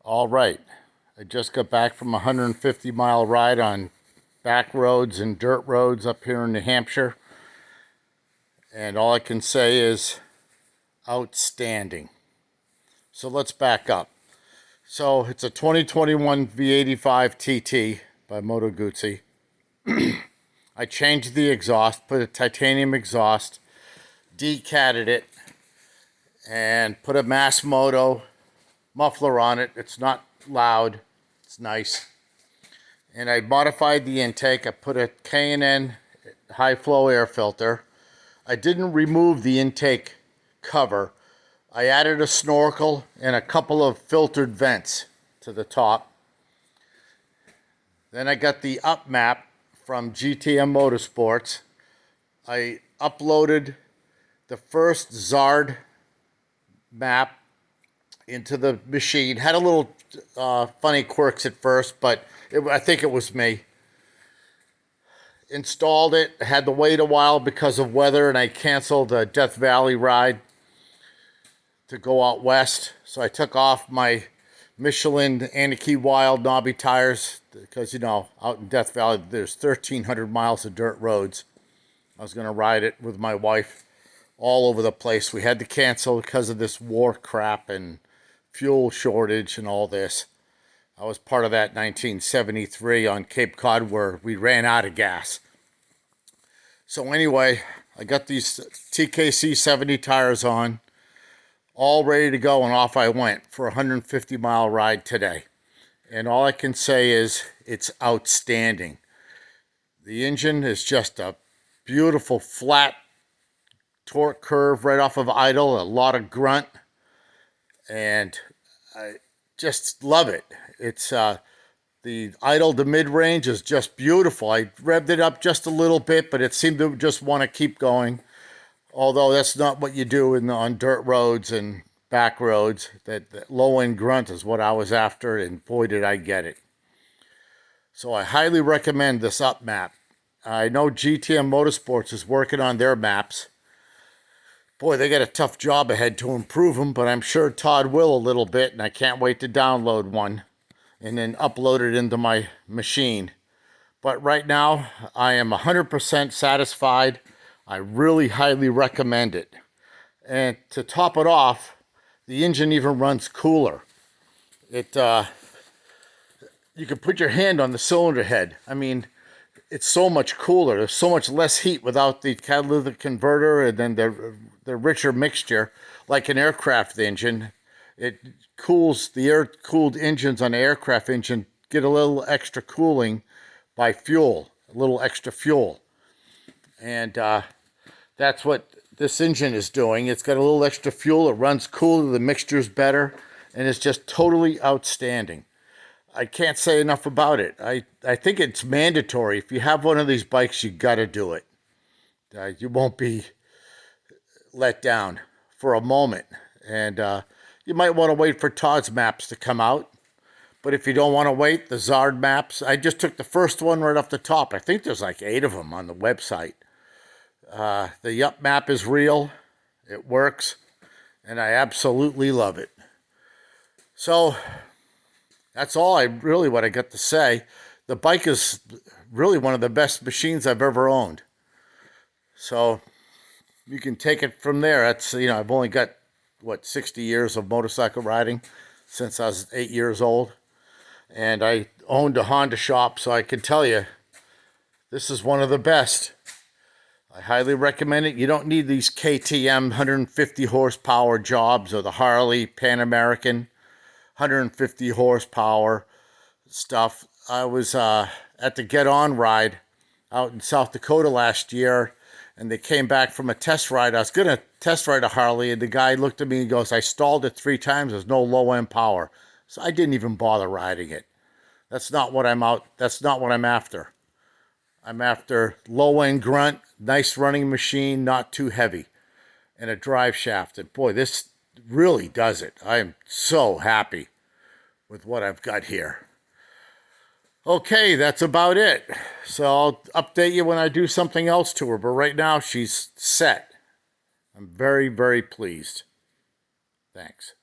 All right, I just got back from a 150-mile ride on back roads and dirt roads up here in New Hampshire. And all I can say is outstanding. So let's back up. So it's a 2021 V85TT by Moto Guzzi. I changed the exhaust, put a titanium exhaust, decatted it, and put a Moto muffler on it. It's not loud, it's nice. And I modified the intake. I put a K&N high flow air filter. I didn't remove the intake cover. I added a snorkel and a couple of filtered vents to the top. Then I got the Upmap from GTM Motorsports. I uploaded the first zard map into the machine. Had a little funny quirks at first, but I think it was me. Installed it, had to wait a while because of weather, and I canceled a Death Valley ride to go out west. So I took off my Michelin Anarchy Wild knobby tires because, you know, out in Death Valley, there's 1,300 miles of dirt roads. I was going to ride it with my wife all over the place. We had to cancel because of this war crap and fuel shortage and all this. I was part of that 1973 on Cape Cod where we ran out of gas. So anyway, I got these TKC 70 tires on, all ready to go, and off I went for a 150-mile ride today. And all I can say is it's outstanding. The engine is just a beautiful flat torque curve right off of idle, a lot of grunt, and I just love it. It's the idle to mid-range is just beautiful. I revved it up just a little bit, but it seemed to just want to keep going. Although that's not what you do on dirt roads and back roads. That low-end grunt is what I was after, and boy, did I get it. So I highly recommend this Upmap. I know GTM Motorsports is working on their maps. Boy, they got a tough job ahead to improve them, but I'm sure Todd will a little bit, and I can't wait to download one and then upload it into my machine. But right now, I am 100% satisfied. I really highly recommend it. And to top it off, the engine even runs cooler. You can put your hand on the cylinder head. I mean, it's so much cooler. There's so much less heat without the catalytic converter and then the richer mixture, like an aircraft engine. It cools, the air-cooled engines on an aircraft engine get a little extra cooling by fuel, a little extra fuel. And that's what this engine is doing. It's got a little extra fuel. It runs cooler. The mixture's better. And it's just totally outstanding. I can't say enough about it. I think it's mandatory. If you have one of these bikes, you got to do it. You won't be let down for a moment. And you might want to wait for Todd's maps to come out. But if you don't want to wait, the Zard maps, I just took the first one right off the top. I think there's like 8 of them on the website. The Upmap is real. It works. And I absolutely love it. So that's all what I got to say. The bike is really one of the best machines I've ever owned. So you can take it from there. That's, you know, I've only got, 60 years of motorcycle riding since I was 8 years old. And I owned a Honda shop, so I can tell you, this is one of the best. I highly recommend it. You don't need these KTM 150 horsepower jobs or the Harley Pan American 150 horsepower stuff. I was at the Get On ride out in South Dakota last year, and they came back from a test ride. I was going to test ride a Harley, and the guy looked at me and goes, I stalled it 3 times. There's no low-end power. So I didn't even bother riding it. That's not what I'm after. I'm after low-end grunt, nice running machine, not too heavy, and a drive shaft. And boy, this really does it. I am so happy with what I've got here. Okay, that's about it. So I'll update you when I do something else to her. But right now, she's set. I'm very, very pleased. Thanks.